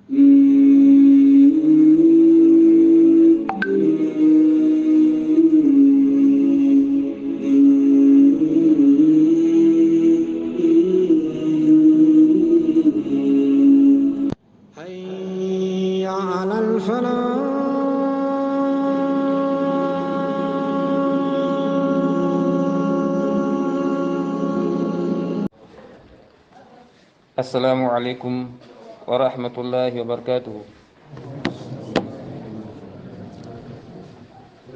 حي على الفلاح. السلام عليكم ورحمة الله وبركاته.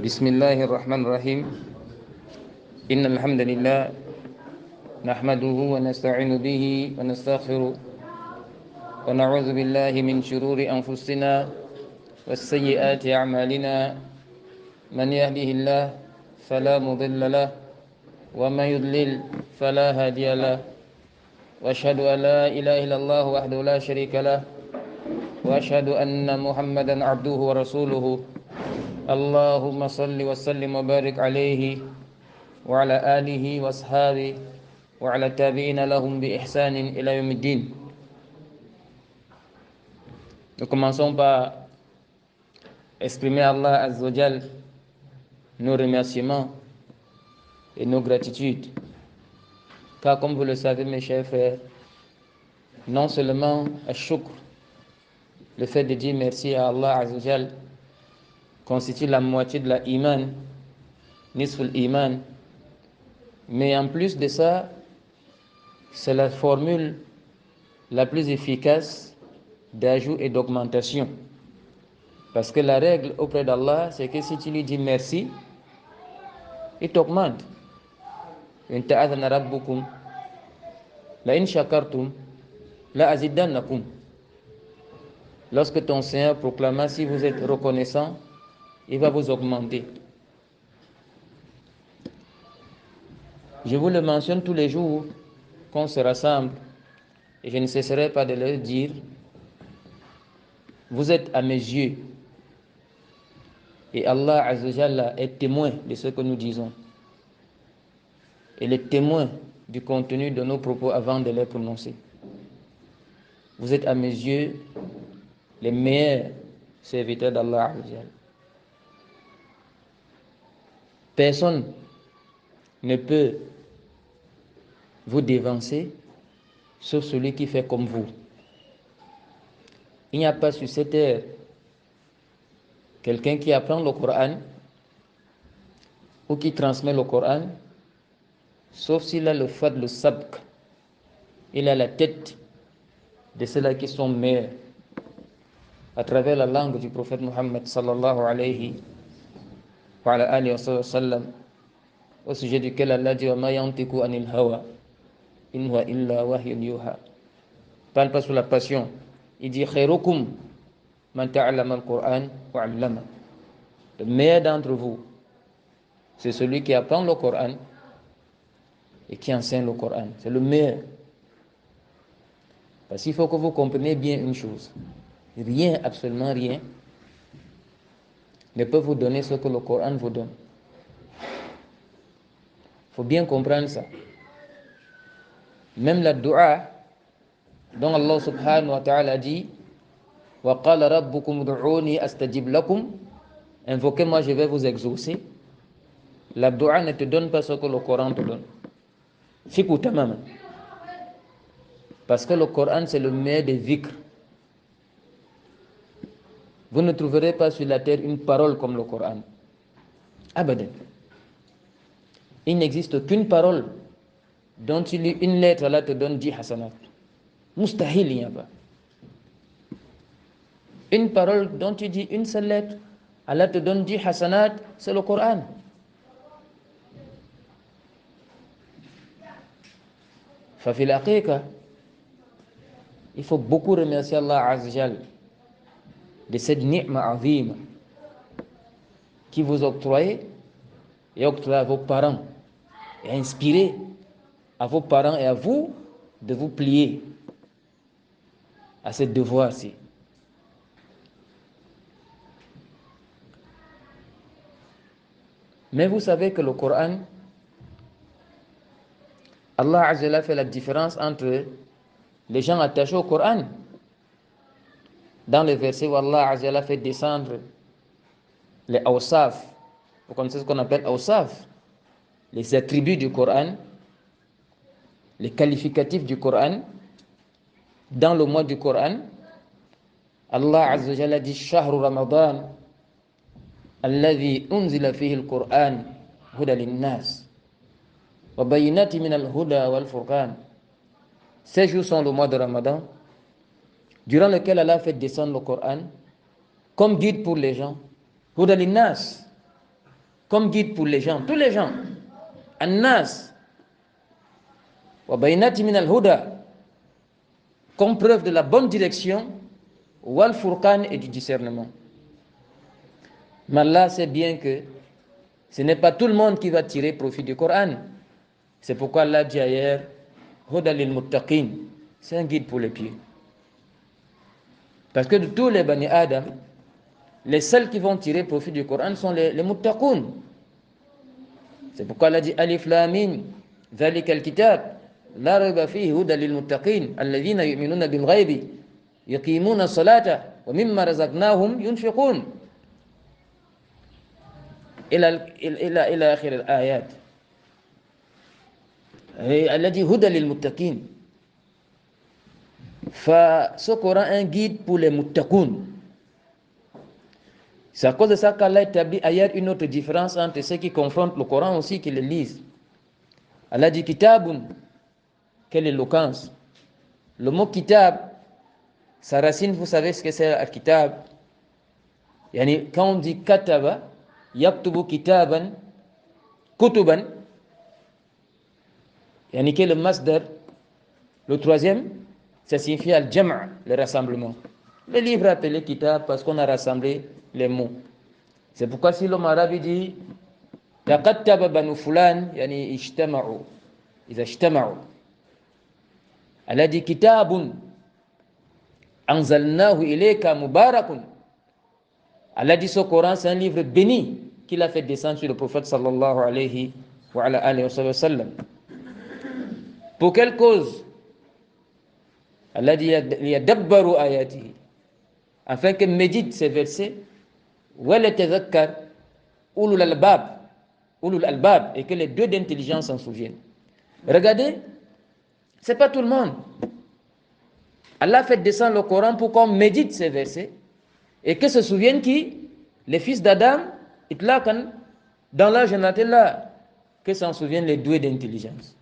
بسم الله الرحمن الرحيم. إن الحمد لله نحمده ونستعين به ونستغفره ونعوذ بالله من شرور أنفسنا والسيئات أعمالنا. من يهده الله فلا مضل له ومن يضلل فلا هادي له، وأشهد أن لا إله إلا الله وحده لا شريك له، وأشهد أن محمدا عبده ورسوله. اللهم صل وسلم وبارك عليه وعلى آله وأصحابه وعلى التابعين لهم بإحسان إلى يوم الدين. Nous commençons par exprimer à Allah Azza wa Jal nos remerciements et nos gratitudes. Car comme vous le savez mes chers frères, non seulement al-shukr, le fait de dire merci à Allah Azza wa Jal, constitue la moitié de la iman, nisful iman, mais en plus de ça, c'est la formule la plus efficace d'ajout et d'augmentation. Parce que la règle auprès d'Allah, c'est que si tu lui dis merci, il t'augmente. In ta'adhana rabbukum la in shakartum la azidannakum. Lorsque ton Seigneur proclama, si vous êtes reconnaissant, il va vous augmenter. Je vous le mentionne tous les jours qu'on se rassemble et je ne cesserai pas de le dire. Vous êtes à mes yeux et Allah Azza wa Jalla est témoin de ce que nous disons. Et le témoin du contenu de nos propos avant de les prononcer. Vous êtes à mes yeux les meilleurs serviteurs d'Allah Azza wa Jalla. Personne ne peut vous dévancer sauf celui qui fait comme vous. Il n'y a pas sur cette terre quelqu'un qui apprend le Coran ou qui transmet le Coran, sauf s'il a le fadl, le sabq, il a la tête de ceux-là qui sont meilleurs à travers la langue du prophète Muhammad sallallahu alayhi wa sallam, au sujet duquel Allah dit wa ma yantiqu anil hawa in huwa illa wahyun yuha. Parle pas sous la passion. Il dit khairukum man ta'allama al-Qur'an wa 'allama. Le meilleur d'entre vous, c'est celui qui apprend le Coran et qui enseigne le Coran. C'est le meilleur. Parce qu'il faut que vous compreniez bien une chose. Rien, absolument rien, ne peut vous donner ce que le Coran vous donne. Il faut bien comprendre ça. Même la dua dont Allah subhanahu wa ta'ala dit wa qala rabbukum ud'uni astajib lakum, invoquez-moi, je vais vous exaucer. La dua ne te donne pas ce que le Coran te donne. Fiqhu tamam. Parce que le Coran, c'est le meilleur des dhikr. Vous ne trouverez pas sur la terre une parole comme le Coran. Abadan. Il n'existe qu'une parole dont tu lis une lettre, Allah te donne 10 hasanat. Mustahil, il n'y a pas. Une parole dont tu dis une seule lettre, Allah te donne 10 hasanat, c'est le Coran. Fafil aqiqa, il faut beaucoup remercier Allah Azza wa Jal de cette ni'ma azima qui vous octroie et octroie à vos parents et inspiré à vos parents et à vous de vous plier à ce devoir-ci. Mais vous savez que le Coran, Allah Azza wa Jalla fait la différence entre les gens attachés au Coran dans le verset où Allah Azza wa Jalla fait descendre les awsaf. Vous connaissez ce qu'on appelle awsaf, les attributs du Coran, les qualificatifs du Coran. Dans le mois du Coran, Allah Azza wa Jalla dit Shahru Ramadan alladhi unzila fihi al-Quran huda lin-nas wa bayyinatin min al-huda wal-furqan. Ces jours sont le mois de Ramadan, durant lequel Allah fait descendre le Coran comme guide pour les gens. Huda lin-nas, comme guide pour les gens, tous les gens. An-nas wa bayyinatin min al-huda, comme preuve de la bonne direction, wal furqan, et du discernement. Mais Allah sait bien que ce n'est pas tout le monde qui va tirer profit du Coran. C'est pourquoi Allah dit ailleurs, huda lil muttaqin, c'est un guide pour les pieux. Parce que de tous les Bani Adam, les seuls qui vont tirer profit du Coran sont les muttaqun. C'est pourquoi Allah dit alif lam mim, dhalika al-kitab la rayba fihi huda lil muttaqin alladhina yu'minuna bil ghaibi yuqimuna as-salata wa mimma razaqnahum yunfiqun ila akhir al-ayat. Allah dit huda lil muttaqin. Ce Coran est un guide pour les muttaqun. C'est à cause de ça qu'Allah établit ailleurs une autre différence entre ceux qui confrontent le Coran aussi qui le lisent. Allah dit kitabun. Quelle éloquence! Le mot kitab, sa racine, vous savez ce que c'est un kitab? Yani, quand on dit kataba, yaktubu kitaban, kutuban, yani quel est le masdar? Le troisième, ça signifie al-jam', le rassemblement. Le livre appelé kitab parce qu'on a rassemblé les mots. C'est pourquoi si l'homme arabe dit taqattaba banu fulan, yani ijtama'u, iza ijtama'u. Allah dit kitabun anzalnahu ilayka mubarakun. Allah dit ce Coran c'est un livre béni qu'il a fait descendre sur le prophète sallallahu alayhi wa sallam. Pour quelle cause? Allah dit liyadabbaru ayatihi, afin que médite ces versets, wa yatadhakkar ulul albab, et que les deux d'intelligence s'en souviennent. Regardez, c'est pas tout le monde. Allah fait descendre le Coran pour qu'on médite ces versets et que se souviennent qui? Les fils d'Adam, itlaqan, dans la génération là, que s'en souviennent les doués d'intelligence.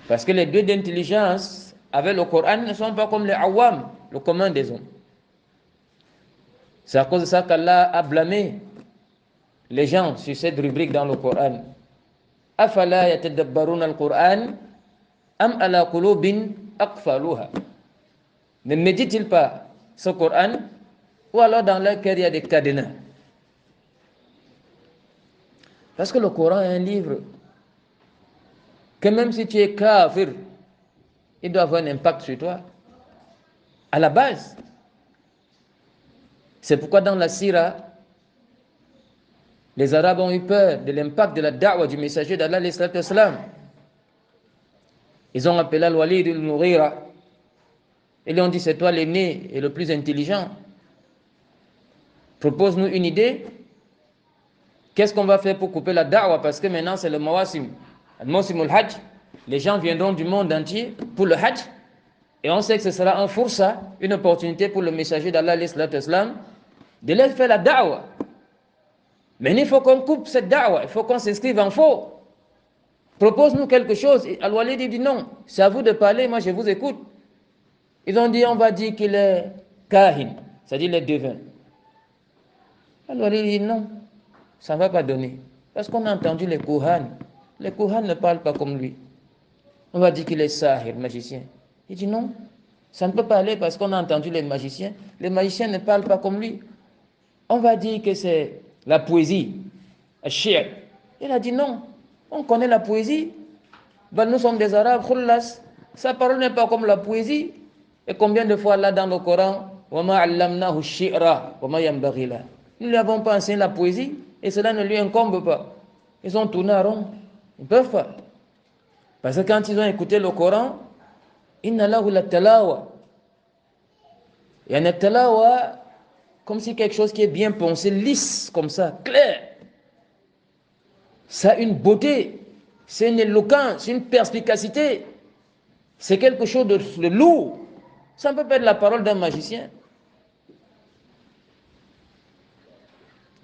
Parce que les doués d'intelligence avec le Coran ne sont pas comme les awam, le commun des hommes. C'est à cause de ça qu'Allah a blâmé les gens sur cette rubrique dans le Coran. Afala yatadabbaruna al-Qur'an am ala qulubin aqfaluha. Ne médite-t-il pas ce Coran ou alors dans leur cœur il y a des cadenas? Parce que le Coran est un livre que même si tu es kafir, il doit avoir un impact sur toi. À la base. C'est pourquoi dans la Sira, les Arabes ont eu peur de l'impact de la da'wah du messager d'Allah, ils ont appelé Al-Walid al-Mughira. Ils lui ont dit, c'est toi l'aîné et le plus intelligent. Propose-nous une idée. Qu'est-ce qu'on va faire pour couper la da'wah? Parce que maintenant c'est le Mawasim. Al-Mawsim al-Hajj. Les gens viendront du monde entier pour le Hajj. Et on sait que ce sera un fursa, une opportunité pour le messager d'Allah, de leur faire la da'wah. Mais il faut qu'on coupe cette da'wah, il faut qu'on s'inscrive en faux. Propose-nous quelque chose. Al-Walid dit non, c'est à vous de parler, moi je vous écoute. Ils ont dit, on va dire qu'il est kahin, c'est-à-dire les devins. Al-Walid dit non, ça ne va pas donner. Parce qu'on a entendu les Kohan. Les Kohan ne parlent pas comme lui. On va dire qu'il est sahir, magicien. Il dit non, ça ne peut pas aller parce qu'on a entendu les magiciens. Les magiciens ne parlent pas comme lui. On va dire que c'est la poésie, al-shi'r. Il a dit non, on connaît la poésie. Ben, nous sommes des Arabes, khullas. Sa parole n'est pas comme la poésie. Et combien de fois là dans le Coran, وَمَا عَلَّمْنَاهُ الشِّعْرَ وَمَا يَنْبَغِي لَهُ. Nous ne lui avons pas enseigné la poésie et cela ne lui incombe pas. Ils ont tourné à rond. Ils ne peuvent pas. Parce que quand ils ont écouté le Coran, inna lahu la talawa. يعني التلاوة comme si quelque chose qui est bien pensé, lisse comme ça, clair. Ça a une beauté, c'est une éloquence, une perspicacité. C'est quelque chose de lourd. Ça ne peut pas être la parole d'un magicien.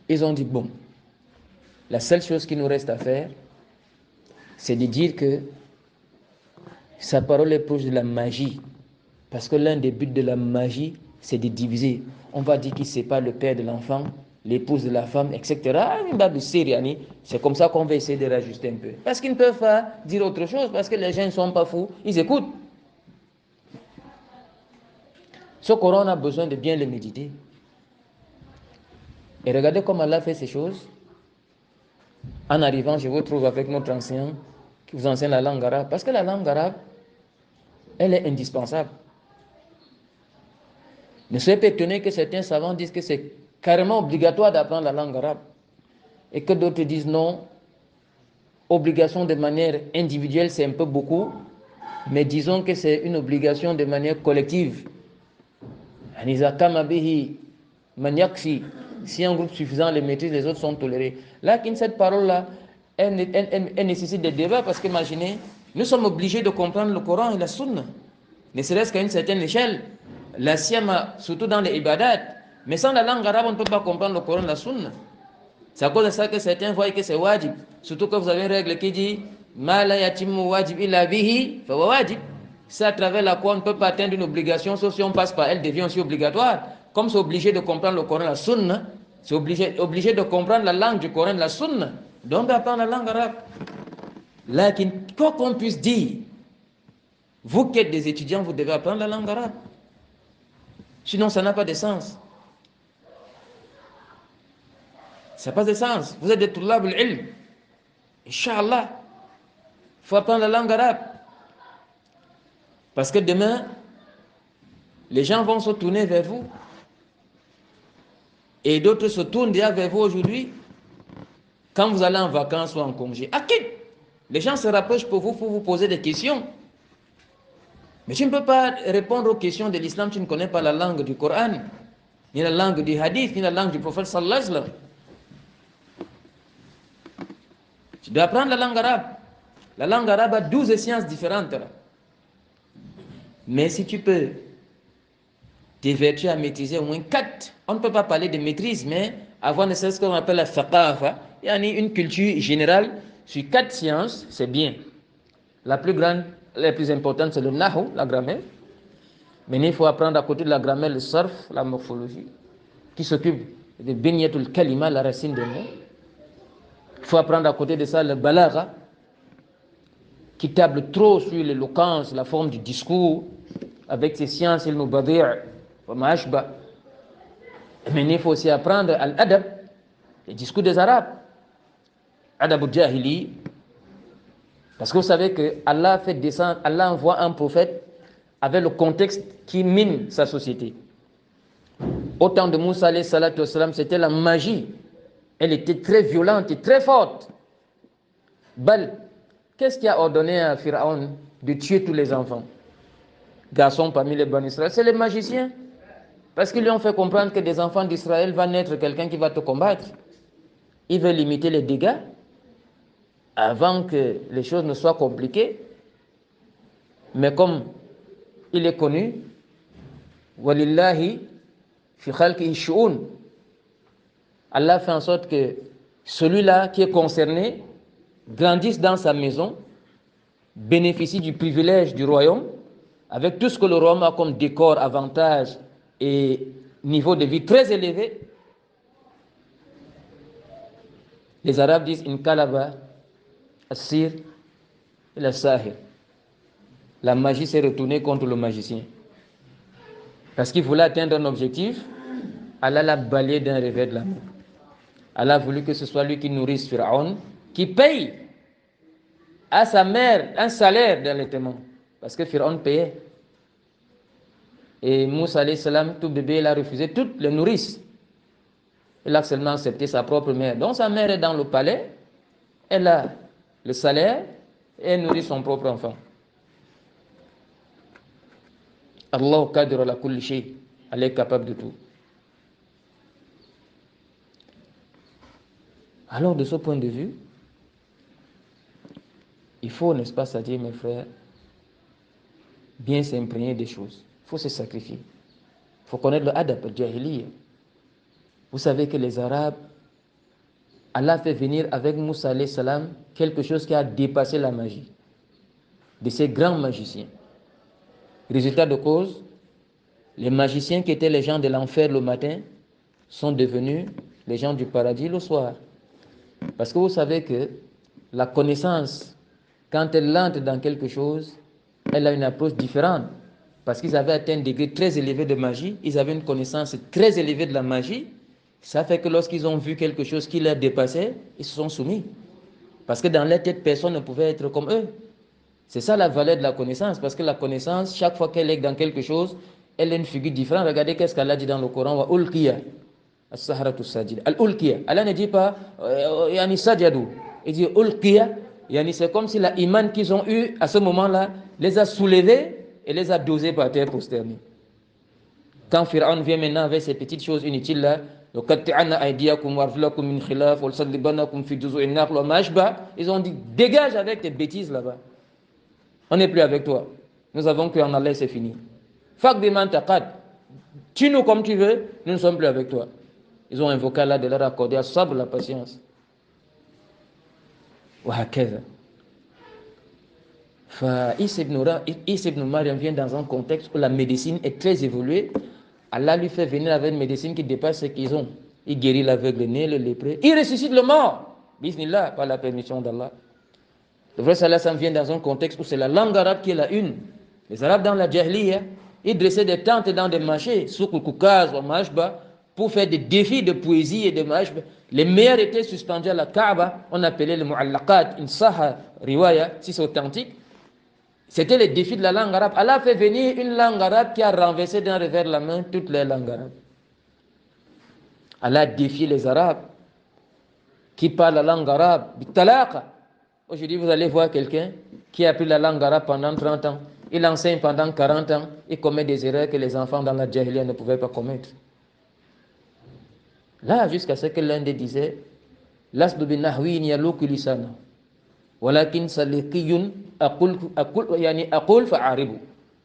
Ils ont dit, bon, la seule chose qui nous reste à faire, c'est de dire que sa parole est proche de la magie. Parce que l'un des buts de la magie, c'est de diviser. On va dire qu'il sépare le père de l'enfant, l'épouse de la femme, etc. C'est comme ça qu'on va essayer de rajuster un peu. Parce qu'ils ne peuvent pas dire autre chose, parce que les gens ne sont pas fous, ils écoutent. Ce Coran, on a besoin de bien le méditer. Et regardez comment Allah fait ces choses. En arrivant, je vous retrouve avec notre enseignant qui vous enseigne la langue arabe. Parce que la langue arabe, elle est indispensable. Ne soyez pas étonnés que certains savants disent que c'est carrément obligatoire d'apprendre la langue arabe. Et que d'autres disent non, obligation de manière individuelle, c'est un peu beaucoup. Mais disons que c'est une obligation de manière collective. Si un groupe suffisant les maîtrise, les autres sont tolérés. Là, cette parole-là, elle nécessite des débats parce qu'imaginez, nous sommes obligés de comprendre le Coran et la Sunna. Ne serait-ce qu'à une certaine échelle. La siyama, surtout dans les ibadat. Mais sans la langue arabe, on ne peut pas comprendre le Coran et la Sunna. C'est à cause de ça que certains voient que c'est wajib. Surtout que vous avez une règle qui dit Ma la yatimu wajib illa bihi fa wajib. C'est à travers la quoi on ne peut pas atteindre une obligation, sauf si on passe par elle, devient aussi obligatoire. Comme c'est obligé de comprendre le Coran et la Sunna, c'est obligé de comprendre la langue du Coran et la Sunna. Donc d'apprendre la langue arabe. Là, quoi qu'on puisse dire, vous qui êtes des étudiants, vous devez apprendre la langue arabe. Sinon, ça n'a pas de sens. Ça n'a pas de sens. Vous êtes des toulab al-ilm. Inch'Allah. Il faut apprendre la langue arabe. Parce que demain, les gens vont se tourner vers vous. Et d'autres se tournent déjà vers vous aujourd'hui. Quand vous allez en vacances ou en congé. Akid. Les gens se rapprochent pour vous poser des questions. Mais tu ne peux pas répondre aux questions de l'islam, tu ne connais pas la langue du Coran, ni la langue du hadith, ni la langue du prophète sallallahu alayhi wa sallam. Tu dois apprendre la langue arabe. La langue arabe a 12 sciences différentes. Mais si tu peux t'évertuer à maîtriser au moins 4, on ne peut pas parler de maîtrise, mais avoir ne serait-ce qu'on appelle la thaqafa, il y a une culture générale sur 4 sciences, c'est bien. La plus grande, la plus importante, c'est le nahu, la grammaire. Mais il faut apprendre à côté de la grammaire le sarf, la morphologie, qui s'occupe de binyatul kalima, la racine des mots. Il faut apprendre à côté de ça le balagha, qui table trop sur l'éloquence, la forme du discours, avec ses sciences, il nous badi', mais il faut aussi apprendre al-adab, les discours des Arabes, adab al-jahili, parce que vous savez que Allah fait descendre, Allah envoie un prophète avec le contexte qui mine sa société. Au temps de Moussa alayhi salatu wassalam, c'était la magie. Elle était très violente et très forte. Bal, qu'est-ce qui a ordonné à Pharaon de tuer tous les enfants, garçons parmi les bons Israël? C'est les magiciens. Parce qu'ils lui ont fait comprendre que des enfants d'Israël va naître quelqu'un qui va te combattre. Il veut limiter les dégâts avant que les choses ne soient compliquées. Mais comme il est connu, Walillahi fi khalqihi shu'un. Allah fait en sorte que celui-là qui est concerné grandisse dans sa maison, bénéficie du privilège du royaume, avec tout ce que le royaume a comme décor, avantage et niveau de vie très élevé. Les Arabes disent Inkalaba, Assir et la Sahir. La magie s'est retournée contre le magicien. Parce qu'il voulait atteindre un objectif, Allah l'a balayé d'un revers de la main. Allah a voulu que ce soit lui qui nourrisse Pharaon, qui paye à sa mère un salaire dans les témoins. Parce que Pharaon payait. Et Moussa alayhi salam, tout bébé, il a refusé toutes les nourrices. Il a seulement accepté sa propre mère. Donc sa mère est dans le palais, elle a le salaire et elle nourrit son propre enfant. Allah qadir ala kulli shay. Allah est capable de tout. Alors, de ce point de vue, il faut, n'est-ce pas, c'est-à-dire, mes frères, bien s'imprégner des choses. Il faut se sacrifier. Il faut connaître le adab, le jahiliya. Vous savez que les Arabes, Allah fait venir avec Moussa alayhi salam quelque chose qui a dépassé la magie de ces grands magiciens. Résultat de cause, les magiciens qui étaient les gens de l'enfer le matin sont devenus les gens du paradis le soir. Parce que vous savez que la connaissance, quand elle entre dans quelque chose, elle a une approche différente. Parce qu'ils avaient atteint un degré très élevé de magie, ils avaient une connaissance très élevée de la magie. Ça fait que lorsqu'ils ont vu quelque chose qui leur dépassait, ils se sont soumis. Parce que dans leur tête, personne ne pouvait être comme eux. C'est ça la valeur de la connaissance. Parce que la connaissance, chaque fois qu'elle est dans quelque chose, elle a une figure différente. Regardez qu'est-ce qu'Allah dit dans le Coran. Wa ulqiya as-saharatu sajid. Al-ulqiya. Allah ne dit pas yani sajadu. Il dit ulqiya. Yani c'est comme si la iman qu'ils ont eu à ce moment-là les a soulevés et les a dosés par terre posternée. Quand Pharaon vient maintenant avec ces petites choses inutiles là, ils ont dit dégage avec tes bêtises là-bas. On n'est plus avec toi. Nous avons cru en Allah, c'est fini. Tue-nous comme tu veux, nous ne sommes plus avec toi. Ils ont invoqué Allah de leur accorder à sabr la patience. Isa ibn Maryam vient dans un contexte où la médecine est très évoluée. Allah lui fait venir avec une médecine qui dépasse ce qu'ils ont. Il guérit l'aveugle-né, le lépreux. Il ressuscite le mort. Bismillah, par la permission d'Allah. Le vrai sallallahu vient dans un contexte où c'est la langue arabe qui est la une. Les Arabes dans la Jahiliya, ils dressaient des tentes dans des marchés, souk al-Koukaz ou Mahashba, pour faire des défis de poésie et de Mahashba. Les meilleurs étaient suspendus à la Kaaba, on appelait le Mu'allaqat, une Saha Riwaya, si c'est authentique. C'était les défis de la langue arabe. Allah a fait venir une langue arabe qui a renversé d'un revers de la main toutes les langues arabes. Allah a défié les Arabes qui parlent la langue arabe. Aujourd'hui, vous allez voir quelqu'un qui a appris la langue arabe pendant 30 ans. Il enseigne pendant 40 ans. Il commet des erreurs que les enfants dans la Jahiliya ne pouvaient pas commettre. Là, jusqu'à ce que l'un des disait Lasdu bin nahwin yaluku lisana. Walakin salikiyun aqul fa'aribu.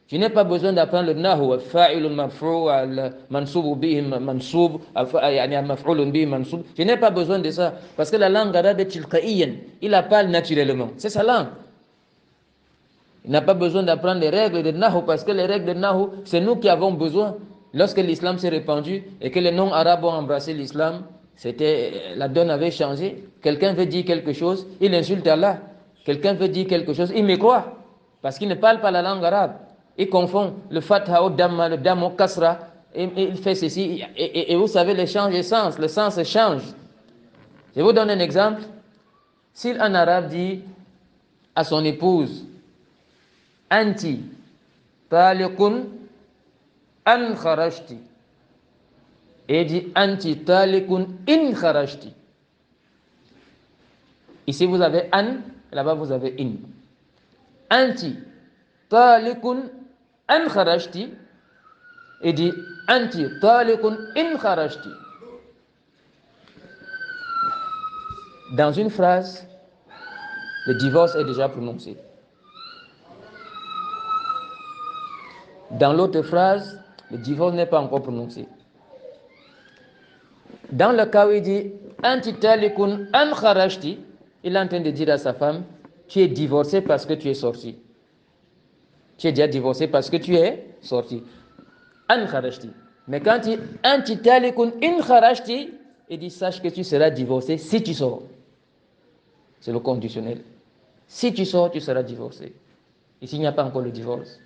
Je n'ai pas besoin d'apprendre le nahu, fa'ilun marfou, mansub bihi mansub, yani maf'ulun bihi mansub. Je n'ai pas besoin de ça parce que la langue arabe est tilqaïyan, il la parle naturellement. C'est sa langue. Il n'a pas besoin d'apprendre les règles de nahu parce que les règles de nahu, c'est nous qui avons besoin. Lorsque l'islam s'est répandu et que les non-arabes ont embrassé l'islam, la donne avait changé. Quelqu'un veut dire quelque chose, il insulte Allah. Quelqu'un veut dire quelque chose, il me croit. Parce qu'il ne parle pas la langue arabe. Il confond le fatha au damma, le damma au kasra. Et il fait ceci. Et vous savez, le sens change. Je vous donne un exemple. Si un arabe dit à son épouse, Anti, taliqun, an kharajti. Et il dit Anti talikun in kharajti. Ici vous avez an, là-bas vous avez in. Anti talikun an kharajti. Et dit Anti talikun in kharajti. Dans une phrase, le divorce est déjà prononcé. Dans l'autre phrase, le divorce n'est pas encore prononcé. Dans le cas où il dit Anti talikun an kharajti, il est en train de dire à sa femme, tu es divorcé parce que tu es sorti. Tu es déjà divorcé parce que tu es sorti. An kharajti. Mais quand il dit Anti talikun in kharajti, il dit sache que tu seras divorcé si tu sors. C'est le conditionnel. Si tu sors, tu seras divorcé. Ici, il n'y a pas encore le divorce.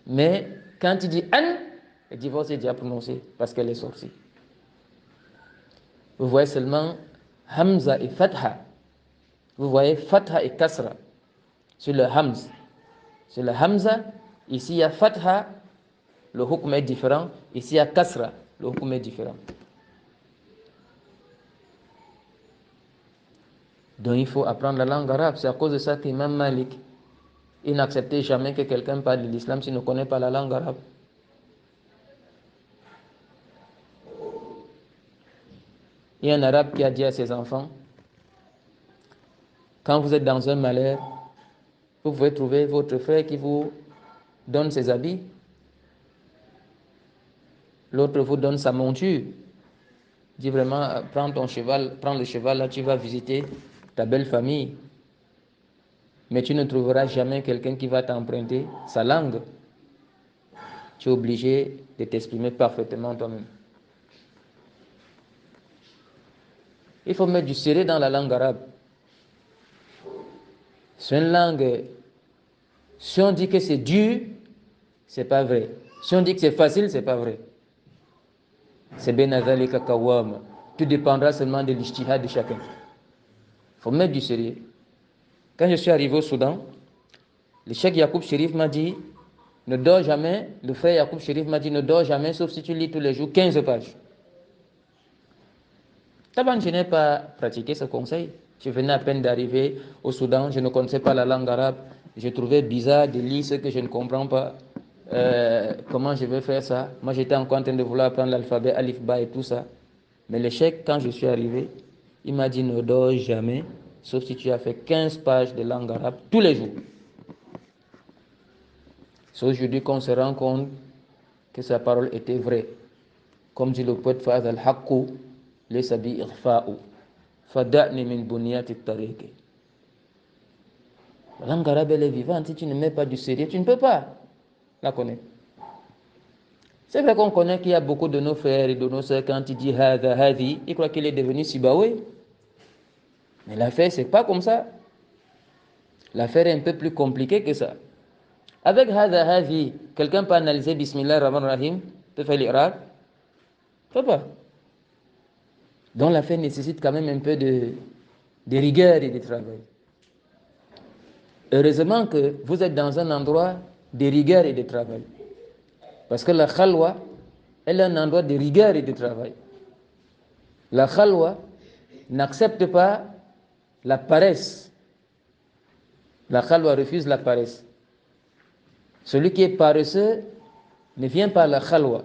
Mais quand il dit an, le divorce est déjà prononcé parce qu'elle est sortie. Vous voyez seulement Hamza et Fatha. Vous voyez Fatha et Kasra sur le Hamz. Sur le Hamza, ici il y a Fatha, le hukm est différent. Ici il y a Kasra, le hukm est différent. Donc il faut apprendre la langue arabe. C'est à cause de ça qu'Imam Malik, il n'acceptait jamais que quelqu'un parle de l'islam s'il ne connaît pas la langue arabe. Il y a un arabe qui a dit à ses enfants, quand vous êtes dans un malheur, vous pouvez trouver votre frère qui vous donne ses habits, l'autre vous donne sa monture. Dis vraiment, prends ton cheval, prends le cheval, là tu vas visiter ta belle famille. Mais tu ne trouveras jamais quelqu'un qui va t'emprunter sa langue. Tu es obligé de t'exprimer parfaitement toi-même. Il faut mettre du sérieux dans la langue arabe. C'est une langue, si on dit que c'est dur, c'est pas vrai. Si on dit que c'est facile, c'est pas vrai. C'est benazalika kawam. Tout dépendra seulement de l'ijtihad de chacun. Il faut mettre du sérieux. Quand je suis arrivé au Soudan, le cheikh Yacoub Chérif m'a dit, ne dors jamais, le frère Yacoub Chérif m'a dit, ne dors jamais, sauf si tu lis tous les jours 15 pages. Taban, je n'ai pas pratiqué ce conseil. Je venais à peine d'arriver au Soudan, je ne connaissais pas la langue arabe. Je trouvais bizarre de lire ce que je ne comprends pas. Comment je vais faire ça? Moi, j'étais encore en train de vouloir apprendre l'alphabet, alif, ba et tout ça. Mais le cheikh, quand je suis arrivé, il m'a dit, ne dors jamais, sauf si tu as fait 15 pages de langue arabe tous les jours. C'est aujourd'hui qu'on se rend compte que sa parole était vraie. Comme dit le poète Fahd al-Haqqu, laysa bi ighfa'u, fada'ni min bunyati tariqi. La langue arabe, elle est vivante. Si tu ne mets pas du sérieux, tu ne peux pas la connaître. C'est vrai qu'on connaît qu'il y a beaucoup de nos frères et de nos sœurs, quand ils disent hadha, hadi, ils croient qu'il est devenu Sibaoué. Mais l'affaire, c'est pas comme ça. L'affaire est un peu plus compliquée que ça. Avec hadha, hadi, quelqu'un peut analyser Bismillah ar-Rahman ar-Rahim, peut faire l'Iraq? Peut pas. Donc l'affaire nécessite quand même un peu de rigueur et de travail. Heureusement que vous êtes dans un endroit de rigueur et de travail. Parce que la khalwa, elle est un endroit de rigueur et de travail. La khalwa n'accepte pas la paresse. La khalwa refuse la paresse. Celui qui est paresseux ne vient pas à la khalwa.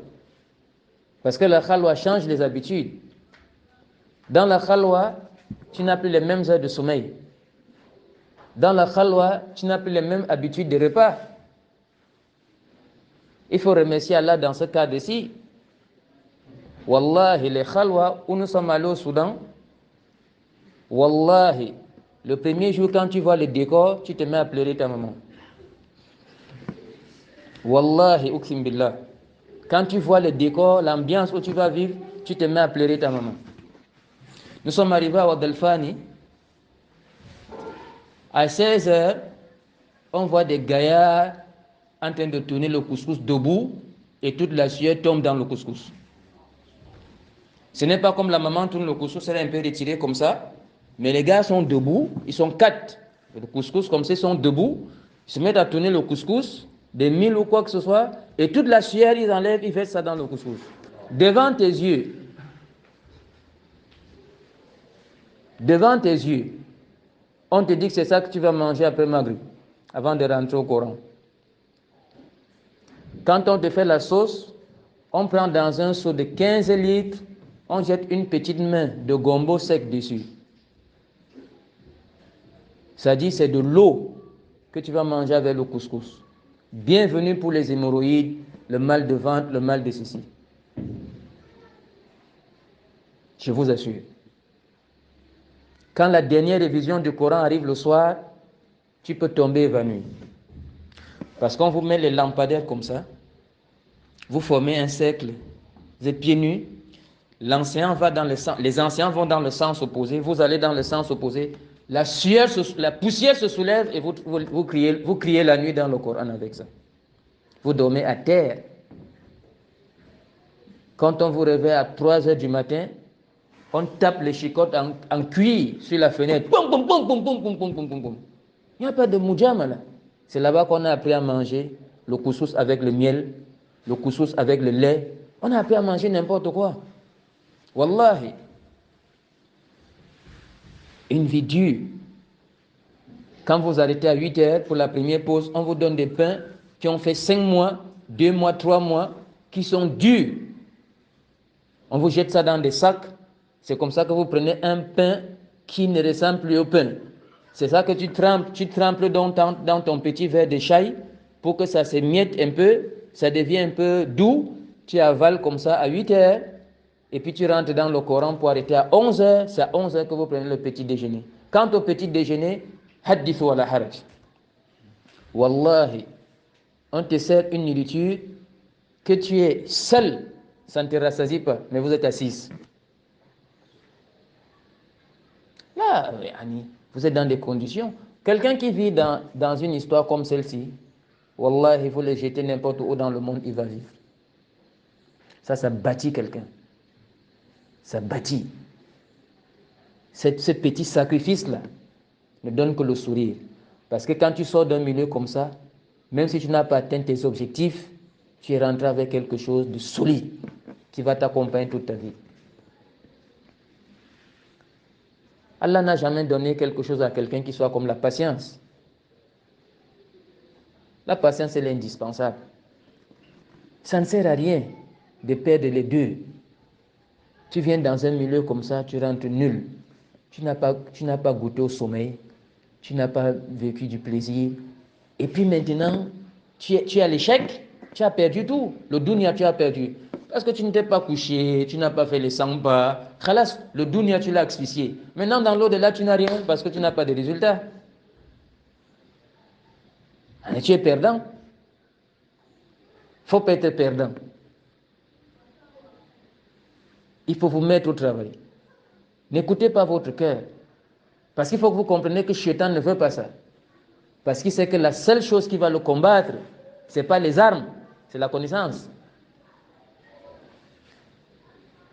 Parce que la khalwa change les habitudes. Dans la khalwa, tu n'as plus les mêmes heures de sommeil. Dans la khalwa, tu n'as plus les mêmes habitudes de repas. Il faut remercier Allah dans ce cas-ci. Wallahi, les khalwa où nous sommes allés au Soudan, wallahi, le premier jour quand tu vois le décor, tu te mets à pleurer ta maman. Wallahi, uqsim billah. Quand tu vois le décor, l'ambiance où tu vas vivre, tu te mets à pleurer ta maman. Nous sommes arrivés à Wad al-Fani. À 16h, on voit des gaillards en train de tourner le couscous debout et toute la sueur tombe dans le couscous. Ce n'est pas comme la maman tourne le couscous, elle est un peu retirée comme ça. Mais les gars sont debout, ils sont 4. Le couscous comme ça, ils sont debout. Ils se mettent à tourner le couscous, des milles ou quoi que ce soit. Et toute la sueur, ils enlèvent, ils versent ça dans le couscous. Devant tes yeux. Devant tes yeux. On te dit que c'est ça que tu vas manger après Maghrib, avant de rentrer au Coran. Quand on te fait la sauce, on prend dans un seau de 15 litres, on jette une petite main de gombo sec dessus. Ça dit c'est de l'eau que tu vas manger avec le couscous. Bienvenue pour les hémorroïdes, le mal de ventre, le mal de ceci. Je vous assure. Quand la dernière révision du Coran arrive le soir, tu peux tomber évanoui. Parce qu'on vous met les lampadaires comme ça, vous formez un cercle, vous êtes pieds nus, l'enseignant va dans le sens, les enseignants vont dans le sens opposé, vous allez dans le sens opposé, la poussière se soulève et vous criez la nuit dans le Coran avec ça. Vous dormez à terre. Quand on vous réveille à 3h du matin, on tape les chicottes en cuir sur la fenêtre. Boum, boum, boum, boum, boum, boum, boum, boum, boum, boum. Il n'y a pas de moudjama là. C'est là-bas qu'on a appris à manger le couscous avec le miel, le couscous avec le lait. On a appris à manger n'importe quoi. Wallahi. Une vie dure. Quand vous arrêtez à 8h pour la première pause, on vous donne des pains qui ont fait 5 mois, 2 mois, 3 mois, qui sont durs. On vous jette ça dans des sacs. C'est comme ça que vous prenez un pain qui ne ressemble plus au pain. C'est ça que tu trempes dans ton petit verre de chai pour que ça se miette un peu, ça devient un peu doux. Tu avales comme ça à 8 heures et puis tu rentres dans le Coran pour arrêter à 11 heures. C'est à 11 heures que vous prenez le petit déjeuner. Quant au petit déjeuner, hadith wa la haraj. Wallahi, on te sert une nourriture que tu es seul, ça ne te rassasie pas, mais vous êtes à 6. Là, vous êtes dans des conditions. Quelqu'un qui vit dans une histoire comme celle-ci, Wallah, il faut le jeter n'importe où dans le monde, il va vivre. Ça bâtit quelqu'un. Ça bâtit. Ce petit sacrifice-là ne donne que le sourire. Parce que quand tu sors d'un milieu comme ça, même si tu n'as pas atteint tes objectifs, tu es rentré avec quelque chose de solide qui va t'accompagner toute ta vie. Allah n'a jamais donné quelque chose à quelqu'un qui soit comme la patience. La patience, elle est indispensable. Ça ne sert à rien de perdre les deux. Tu viens dans un milieu comme ça, tu rentres nul. Tu n'as pas goûté au sommeil. Tu n'as pas vécu du plaisir. Et puis maintenant, tu es à l'échec. Tu as perdu tout. Le dunya, tu as perdu. Parce que tu ne t'es pas couché, tu n'as pas fait les 100 pas. Khalas, le dunya, tu l'as asphyxié. Maintenant, dans l'au-delà, tu n'as rien parce que tu n'as pas de résultats. Et tu es perdant. Il ne faut pas être perdant. Il faut vous mettre au travail. N'écoutez pas votre cœur. Parce qu'il faut que vous compreniez que Shaitan ne veut pas ça. Parce qu'il sait que la seule chose qui va le combattre, ce n'est pas les armes, c'est la connaissance.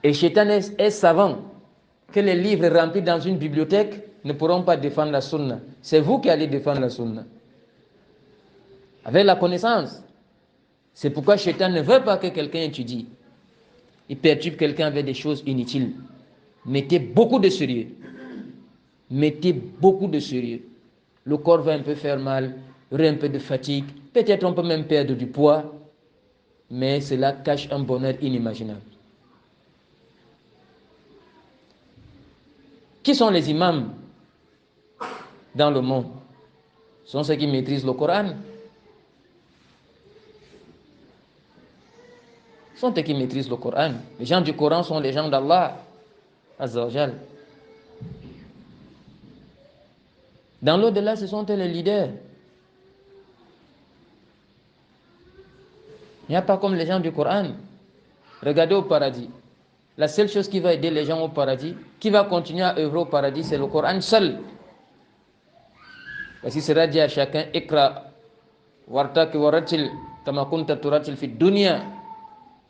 Et Shaitan est savant que les livres remplis dans une bibliothèque ne pourront pas défendre la sunna. C'est vous qui allez défendre la sunna. Avec la connaissance. C'est pourquoi Shaitan ne veut pas que quelqu'un étudie. Il perturbe quelqu'un avec des choses inutiles. Mettez beaucoup de sérieux. Mettez beaucoup de sérieux. Le corps va un peu faire mal, il y aura un peu de fatigue. Peut-être on peut même perdre du poids. Mais cela cache un bonheur inimaginable. Qui sont les imams dans le monde? Ce sont ceux qui maîtrisent le Coran. Ce sont ceux qui maîtrisent le Coran. Les gens du Coran sont les gens d'Allah. Azza wa Jal. Dans l'au-delà, ce sont les leaders. Il n'y a pas comme les gens du Coran. Regardez au paradis. La seule chose qui va aider les gens au paradis, qui va continuer à œuvrer au paradis, c'est le Coran seul. Parce qu'il sera dit à chacun, Ikra, wartaki waratil, kama kunta turatil fi dunya,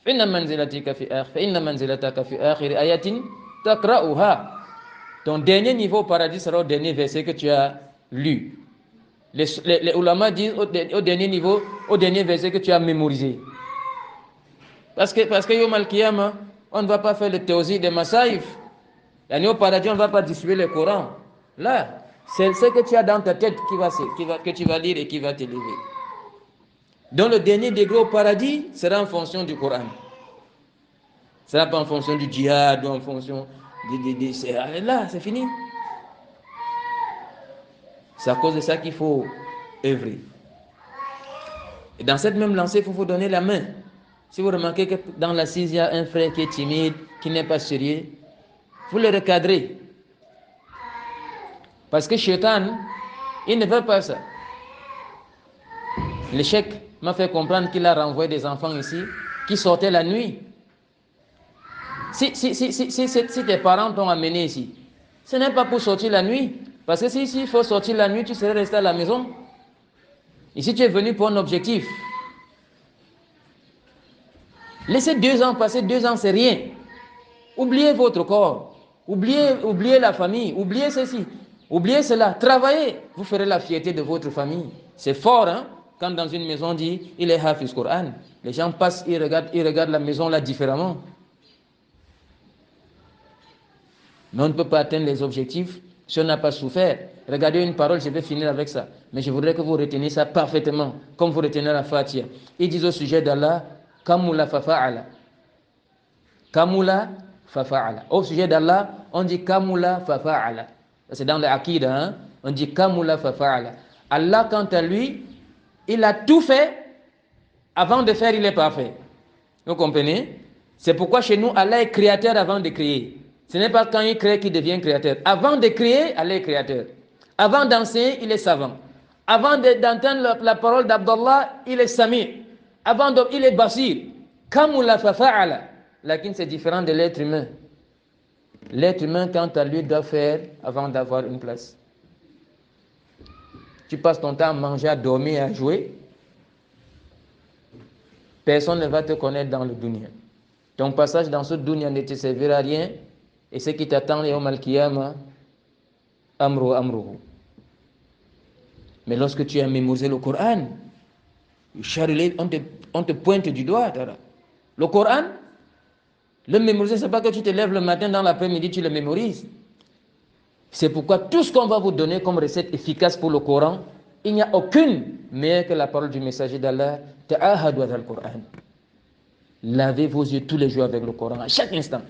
fa inna manzilataka fi akhir ayatin takra'uha. Ton dernier niveau au paradis sera au dernier verset que tu as lu. Les ulama disent au dernier niveau, au dernier verset que tu as mémorisé. Parce que Yom al-Qiyamah, on ne va pas faire le théosie des masaïf. Au paradis, on ne va pas distribuer le Coran. Là, c'est ce que tu as dans ta tête que tu vas lire et qui va t'élever. Donc le dernier degré au paradis sera en fonction du Coran. Ce sera pas en fonction du djihad ou en fonction là, c'est fini. C'est à cause de ça qu'il faut œuvrer. Et dans cette même lancée, il faut vous donner la main. Si vous remarquez que dans l'assise, il y a un frère qui est timide, qui n'est pas sérieux, vous le recadrez. Parce que Shaitan, il ne veut pas ça. L'échec m'a fait comprendre qu'il a renvoyé des enfants ici qui sortaient la nuit. Si tes parents t'ont amené ici, ce n'est pas pour sortir la nuit. Parce que s'il faut sortir la nuit, tu serais resté à la maison. Ici, tu es venu pour un objectif. Laissez 2 ans passer, 2 ans, c'est rien. Oubliez votre corps. Oubliez la famille. Oubliez ceci. Oubliez cela. Travaillez. Vous ferez la fierté de votre famille. C'est fort, hein? Quand dans une maison on dit, il est Hafiz Coran. Les gens passent, ils regardent la maison là différemment. Mais on ne peut pas atteindre les objectifs si on n'a pas souffert. Regardez une parole, je vais finir avec ça. Mais je voudrais que vous reteniez ça parfaitement, comme vous retenez la Fatiha. Ils disent au sujet d'Allah, Kamula fafa'ala. Kamula fafa'ala. Au sujet d'Allah, on dit kamula fafa'ala. C'est dans l'Aqida, hein? On dit kamula fafa'ala. Allah, quant à lui, il a tout fait. Avant de faire, il est parfait. Vous comprenez? C'est pourquoi chez nous, Allah est créateur avant de créer. Ce n'est pas quand il crée qu'il devient créateur. Avant de créer, Allah est créateur. Avant d'enseigner, il est savant. Avant d'entendre la parole d'Abdallah, il est Sami. Avant, il est Basir. Kamula fafa'ala. Lakin c'est différent de l'être humain. L'être humain, quant à lui, doit faire avant d'avoir une place. Tu passes ton temps à manger, à dormir, à jouer. Personne ne va te connaître dans le dunya. Ton passage dans ce dunya ne te servira à rien. Et ce qui t'attend, yawm al-qiyamah, amruhu. Mais lorsque tu as mémorisé le Coran, on te pointe du doigt. Le Coran, le mémoriser, ce n'est pas que tu te lèves le matin, dans l'après-midi, tu le mémorises. C'est pourquoi tout ce qu'on va vous donner comme recette efficace pour le Coran, il n'y a aucune meilleure que la parole du messager d'Allah. Ta'ahadu al-Qur'an. Lavez vos yeux tous les jours avec le Coran, à chaque instant.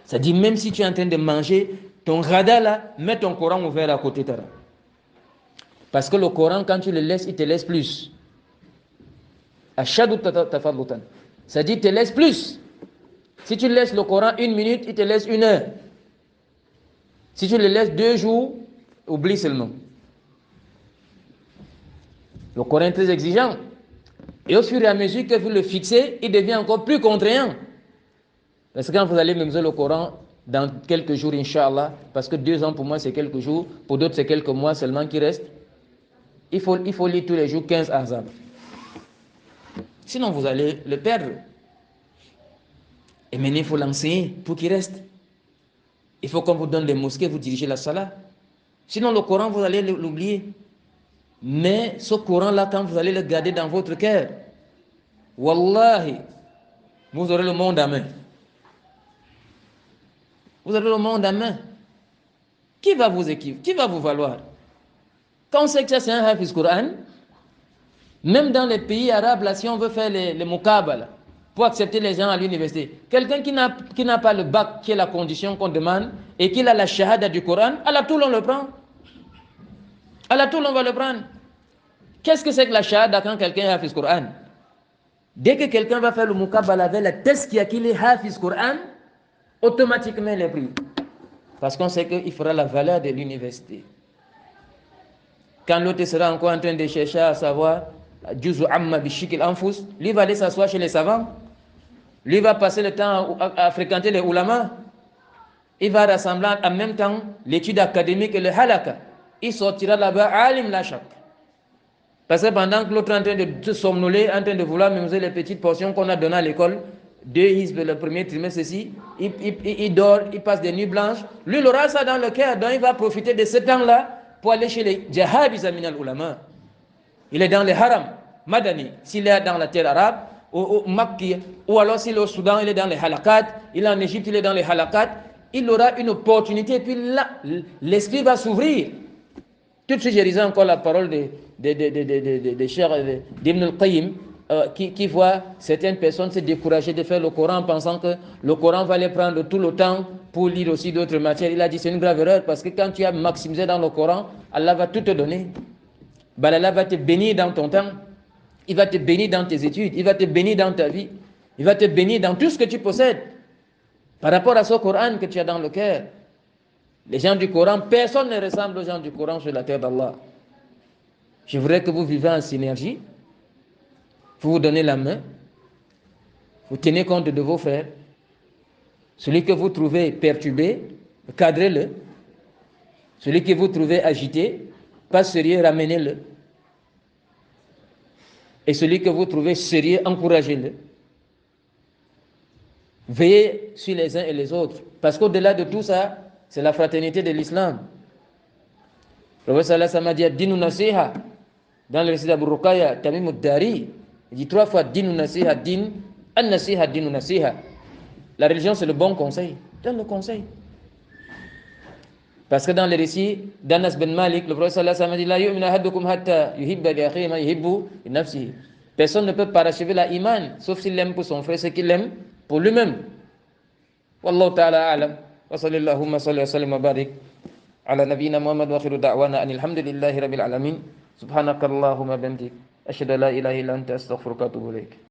Ça dit, même si tu es en train de manger, ton radar là, mets ton Coran ouvert à côté. Parce que le Coran, quand tu le laisses, il te laisse plus. Ashadu tafadlutan. Ça dit, il te laisse plus. Si tu laisses le Coran 1 minute, il te laisse 1 heure. Si tu le laisses 2 jours, oublie seulement. Le Coran est très exigeant. Et au fur et à mesure que vous le fixez, il devient encore plus contraignant. Parce que quand vous allez mémoriser le Coran, dans quelques jours, Inch'Allah, parce que 2 ans pour moi c'est quelques jours, pour d'autres c'est quelques mois seulement qui restent, il faut lire tous les jours 15 azab. Sinon vous allez le perdre. Et maintenant il faut l'enseigner pour qu'il reste. Il faut qu'on vous donne les mosquées, vous dirigez la salat. Sinon le Coran vous allez l'oublier. Mais ce Coran-là, quand vous allez le garder dans votre cœur, wallahi, vous aurez le monde à main. Vous aurez le monde à main. Qui va vous équiper? Qui va vous valoir? Quand on sait que ça c'est un Hafiz Coran, même dans les pays arabes, là, si on veut faire les mukabala, pour accepter les gens à l'université, quelqu'un qui n'a pas le bac, qui est la condition qu'on demande, et qui a la shahada du Coran, à la toule on le prend. À la toule on va le prendre. Qu'est-ce que c'est que la shahada quand quelqu'un est Hafiz Coran? Dès que quelqu'un va faire le mukabala avec la test qui a qu'il est Hafiz Coran, automatiquement il est pris. Parce qu'on sait qu'il fera la valeur de l'université. Quand l'autre sera encore en train de chercher à savoir Juzu Amma Bishikil Anfus, lui va aller s'asseoir chez les savants. Lui va passer le temps à fréquenter les ulama. Il va rassembler en même temps l'étude académique et le halaka. Il sortira là-bas alim la shak. Parce que pendant que l'autre est en train de se somnoler, en train de vouloir mémoriser les petites portions qu'on a données à l'école, 2 hizb le premier trimestre, ceci, il dort, il passe des nuits blanches. Lui, il aura ça dans le cœur, donc il va profiter de ce temps-là pour aller chez les jahabis min al-ulama. Il est dans les haram, madani, s'il est dans la terre arabe, au Makki, ou alors s'il est au Soudan, il est dans les halakat, il est en Égypte, il est dans les halakat, il aura une opportunité, et puis là, l'esprit va s'ouvrir. Tout de suite, j'ai lisé encore la parole de Cheikh d'Ibn al-Qayyim, qui voit certaines personnes se décourager de faire le Coran en pensant que le Coran va les prendre tout le temps pour lire aussi d'autres matières. Il a dit c'est une grave erreur parce que quand tu as maximisé dans le Coran, Allah va tout te donner. Allah va te bénir dans ton temps, il va te bénir dans tes études, il va te bénir dans ta vie, il va te bénir dans tout ce que tu possèdes par rapport à ce Coran que tu as dans le cœur. Les gens du Coran, personne ne ressemble aux gens du Coran sur la terre d'Allah. Je voudrais que vous vivez en synergie. Vous vous donnez la main. Vous tenez compte de vos frères. Celui que vous trouvez perturbé, cadrez-le. Celui que vous trouvez agité, pas sérieux, ramenez-le. Et celui que vous trouvez sérieux, encouragez-le. Veillez sur les uns et les autres. Parce qu'au-delà de tout ça, c'est la fraternité de l'islam. Le prophète sallallahu alayhi wa sallam a dit Dinu nasiha. Dans le récit d'Abu Ruqayya, Tamim al-Dari, il dit 3 fois Dinu nasiha, din, an-nasiha, dinu nasiha. La religion, c'est le bon conseil. Donne le conseil. Parce que dans le récit d'Anas ben Malik, le prophète sallallahu alayhi wa sallam a dit La yu'minu ahadukum hatta yuhibba li akhihi ma yuhibbu li nafsihi. Personne ne peut parachever la iman, sauf s'il l'aime pour son frère, ce qu'il aime pour lui-même. والله تعالى أعلم. وصلى اللهم صل وسلم وبارك على نبينا محمد وآخر دعوانا أن الحمد لله رب العالمين. سبحانك اللهم وبحمدك أشهد أن لا إله إلا أنت أستغفرك وأتوب إليك.